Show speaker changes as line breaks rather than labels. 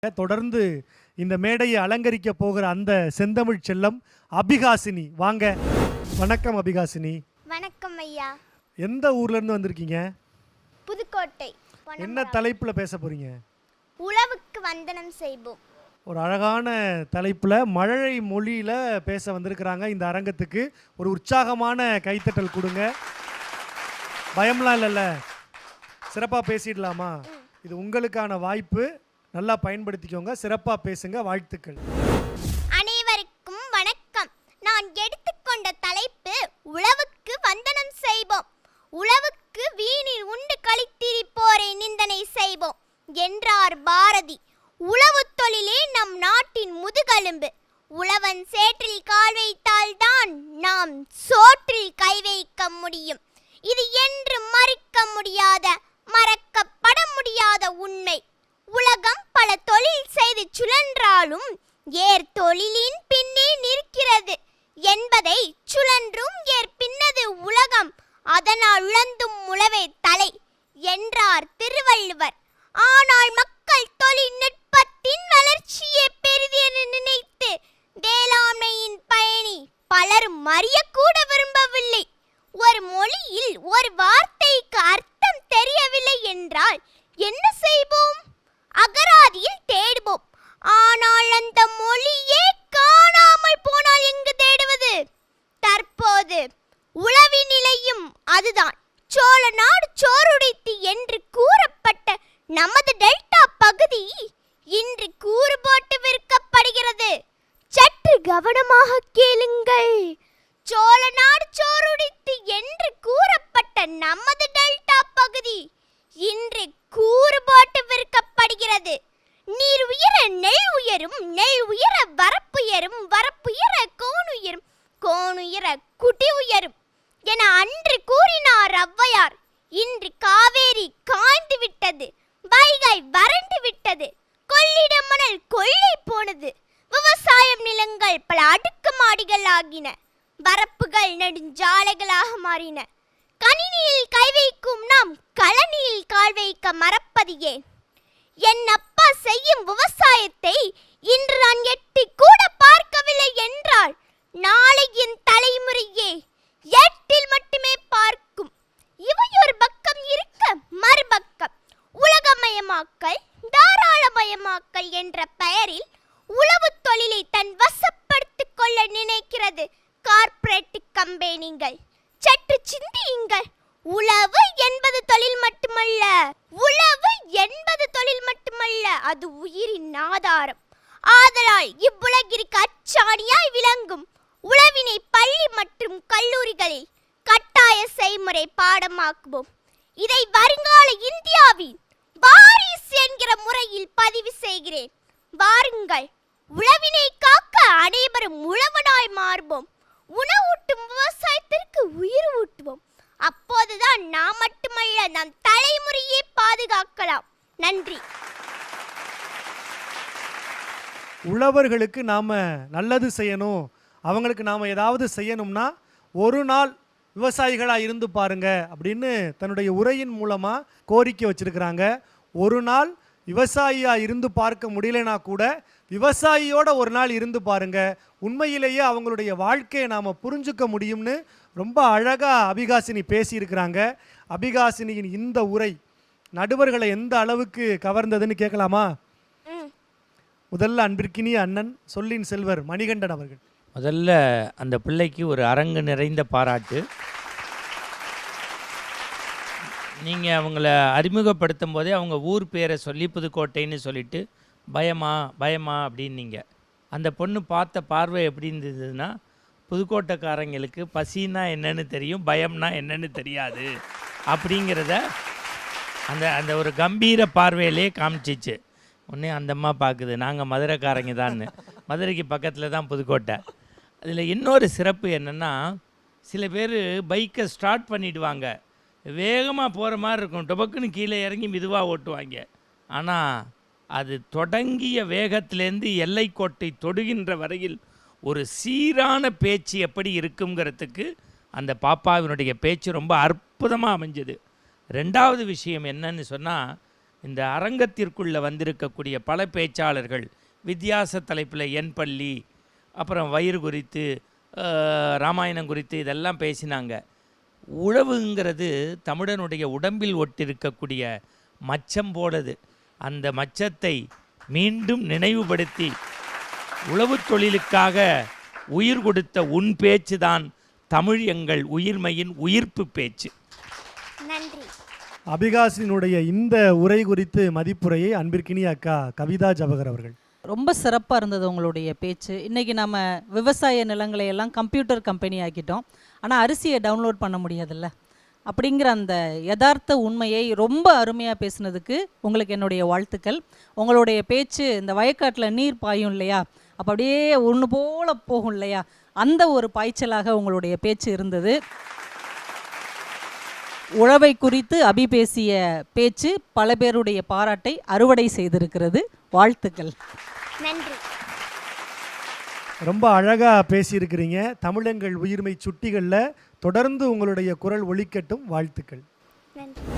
தொடர்ந்து இந்த மேடையை அலங்கரிக்க போகிற அந்த செந்தமிழ் செல்லம் அபிகாசினி. வாங்க. வணக்கம் அபிகாசினி.
வணக்கம் ஐயா.
எந்த ஊர்ல இருந்து வந்திருக்கீங்க?
புதுக்கோட்டை.
என்ன தலைப்புல பேச போறீங்க?
உழவுக்கு வந்தனம் செய்வோம்.
ஒரு அழகான தலைப்புல மழலை மொழியில பேச வந்திருக்கிறாங்க. இந்த அரங்கத்துக்கு ஒரு உற்சாகமான கைத்தட்டல் கொடுங்க. பயம்லாம் இல்லைல்ல, சிறப்பாக பேசிடலாமா? இது உங்களுக்கான வாய்ப்பு, நல்லா பயன்படுத்திக்கோங்க. சிறப்பாக பேசுங்க. வாழ்த்துக்கள்.
அனைவருக்கும் வணக்கம். நான் எடுத்துக்கொண்ட தலைப்பு உழவுக்கு வந்தனம் செய்வோம். உழவுக்கு வீணில் உண்டு கழித்திருப்போரை நிந்தனை செய்வோம் என்றார் பாரதி. உழவு தொழிலே நம் நாட்டின் முதுகெலும்பு. உழவன் சேற்றில் கால் வைத்தால்தான் நாம் சோற்றில் கை வைக்க முடியும். இது என்று மறுக்க முடியாத, மறக்கப்பட முடியாத உண்மை. உலகம் பல தொழில் செய்து சுழன்றாலும் ஏர் தொழிலின் பின்னே நிற்கிறது என்பதை சுழன்றும் ஏர் பின்னது உலகம், அதனால் உழந்தும் உழவே தலை என்றார் திருவள்ளுவர். ஆனால் மக்கள் தொழில்நுட்பத்தின் வளர்ச்சியை பெரிது என நினைத்து வேளாண்மையின் பயணி பலரும் அறியக்கூட விரும்பவில்லை. ஒரு மொழியில் ஒரு வார்த்தைக்கு அர்த்தம் தெரியவில்லை என்றால் என்ன செய்வோம்? அகராதியில் தேடுவோம். ஆனால் அந்த மொழியே காணாமல் போனால் எங்கு தேடுவது? தற்போது உழவின் நிலையும் அதுதான். சோழ நாடு சோறுடைத்து என்று கூறப்பட்ட நமது டெல்டா பகுதி இன்று கூறு போட்டு விற்கப்படுகிறது. சற்று கவனமாக கேளுங்கள். சோழ நாடு சோறுடைத்து என்று கூறப்பட்ட நமது டெல்டா பகுதி இன்று கூறு போட்டு விற்கப்படுகிறது. நீர் உயர நெல் உயரும், நெல் உயர வரப்புயரும், வரப்புயர கோணுயரும், கோணுயர குடி உயரும் என அன்று கூறினார் ஔவையார். இன்று காவேரி காய்ந்து விட்டது, வைகை வறண்டு விட்டது, கொள்ளிட மணல் கொள்ளை போனது, விவசாயம் நிலங்கள் பல அடுக்குமாடிகள் ஆகின, வரப்புகள் நெடுஞ்சாலைகளாக மாறின. கணினியில் கை வைக்கும் நாம் கழனியில் கால் வைக்க மறப்பது ஏன்? என் அப்பா செய்யும் விவசாயத்தை இன்று நான் எட்டி கூட பார்க்கவில்லை என்றால் நாளை என் தலைமுறையே எட்டில் மட்டுமே பார்க்கும். இவை ஒரு பக்கம் இருக்க, மறுபக்கம் உலகமயமாக்கல், தாராளமயமாக்கல் என்ற பெயரில் உழவு தொழிலை தன் வசப்படுத்திக் கொள்ள நினைக்கிறது கார்ப்பரேட் கம்பெனிகள். சற்று சிந்தியுங்கள். உழவு என்பது தொழில் மட்டுமல்ல, உழவு என்பது தொழில் மட்டுமல்ல, அது உயிரின் ஆதாரம். ஆதலால் இவ்வுலகிற்கு அச்சாணியாய் விளங்கும் உழவினை பள்ளி மற்றும் கல்லூரிகளில் கட்டாய செய்முறை பாடமாக்குவோம். இதை வருங்கால இந்தியாவின் வாரிசு என்கிற முறையில் பதிவு செய்கிறேன். வாருங்கள், உழவினை காக்க அனைவரும் உழவனாய் மாறுவோம். உணவூட்டும் விவசாயத்திற்கு உயிர் ஊட்டுவோம். அப்போதுதான் நாம் மட்டுமல்ல, நம் தலைமுறையை பாதுகாக்கலாம். நன்றி.
உழவர்களுக்கு நாம நல்லது செய்யணும், அவங்களுக்கு நாம ஏதாவது செய்யணும்னா ஒரு நாள் விவசாயிகளாக இருந்து பாருங்க அப்படின்னு தன்னுடைய உரையின் மூலமாக கோரிக்கை வச்சிருக்கிறாங்க. ஒரு நாள் விவசாயியாக இருந்து பார்க்க முடியலனா கூட விவசாயியோட ஒரு நாள் இருந்து பாருங்க, உண்மையிலேயே அவங்களுடைய வாழ்க்கையை நாம் புரிஞ்சுக்க முடியும்னு ரொம்ப அழகாக அபிகாசினி பேசியிருக்கிறாங்க. அபிகாசினியின் இந்த உரை நடுவர்களை எந்த அளவுக்கு கவர்ந்ததுன்னு கேட்கலாமா? முதல்ல அன்பிற்கினிய அண்ணன் சொல்லின் செல்வர் மணிகண்டன் அவர்கள்.
முதல்ல அந்த பிள்ளைக்கு ஒரு அரங்கு நிறைந்த பாராட்டு. நீங்கள் அவங்கள அறிமுகப்படுத்தும் போதே அவங்க ஊர் பேரை சொல்லி புதுக்கோட்டைன்னு சொல்லிட்டு பயமா பயமா அப்படின்னீங்க. அந்த பொண்ணு பார்த்த பார்வை எப்படி இருந்ததுன்னா, புதுக்கோட்டைக்காரங்களுக்கு பசின்னா என்னன்னு தெரியும், பயம்னா என்னன்னு தெரியாது அப்படிங்கிறத அந்த அந்த ஒரு கம்பீர பார்வையிலே காமிச்சிச்சு. ஒன்றே அந்த அம்மா பார்க்குது, நாங்கள் மதுரைக்காரங்க தான்னு. மதுரைக்கு பக்கத்தில் தான் புதுக்கோட்டை. அதில் இன்னொரு சிறப்பு என்னென்னா, சில பேர் பைக்கை ஸ்டார்ட் பண்ணிவிடுவாங்க, வேகமாக போகிற மாதிரி இருக்கும், டொபக்குன்னு கீழே இறங்கி மெதுவாக ஓட்டுவாங்க. ஆனால் அது தொடங்கிய வேகத்திலேருந்து எல்லைக்கோட்டை தொடுகின்ற வரையில் ஒரு சீரான பேச்சு எப்படி இருக்குங்கிறதுக்கு அந்த பாப்பாவினுடைய பேச்சு ரொம்ப அற்புதமாக அமைஞ்சது. ரெண்டாவது விஷயம் என்னன்னு சொன்னால், இந்த அரங்கத்திற்குள்ளே வந்திருக்கக்கூடிய பல பேச்சாளர்கள் வித்தியாச தலைப்பில் என் பள்ளி, அப்புறம் வயிறு குறித்து, ராமாயணம் குறித்து இதெல்லாம் பேசினாங்க. உழவுங்கிறது தமிழனுடைய உடம்பில் ஒட்டிருக்கக்கூடிய மச்சம் போலது. அந்த மச்சத்தை மீண்டும் நினைவுபடுத்தி உழவு தொழிலுக்காக உயிர் கொடுத்த உன் பேச்சு தான் தமிழ் எங்கள் உயிர்மையின் உயிர்ப்பு பேச்சு.
நன்றி.
அபிகாசினுடைய இந்த உரை குறித்து மதிப்புரையை அன்பிற்கினிய அக்கா கவிதா ஜவஹர் அவர்கள்.
ரொம்ப சிறப்பாக இருந்தது உங்களுடைய பேச்சு. இன்றைக்கி நம்ம விவசாய நிலங்களை எல்லாம் கம்ப்யூட்டர் கம்பெனி ஆக்கிட்டோம், ஆனால் அரிசியை டவுன்லோட் பண்ண முடியாதுல்ல. அப்படிங்கிற அந்த யதார்த்த உண்மையை ரொம்ப அருமையாக பேசுனதுக்கு உங்களுக்கு என்னுடைய வாழ்த்துக்கள். உங்களுடைய பேச்சு இந்த வயக்காட்டில் நீர் பாயும் இல்லையா, அப்போ அப்படியே ஒன்று போல் போகும் இல்லையா, அந்த ஒரு பாய்ச்சலாக உங்களுடைய பேச்சு இருந்தது. உழவை குறித்து அபி பேசிய பேச்சு பல பேருடைய பாராட்டை அறுவடை செய்திருக்கிறது. வாழ்த்துக்கள்.
நன்றி.
ரொம்ப அழகாக பேசியிருக்கிறீங்க. தமிழங்கள் உயிர்மை சுட்டிகளில் தொடர்ந்து உங்களுடைய குரல் ஒலிக்கட்டும். வாழ்த்துக்கள்.
நன்றி.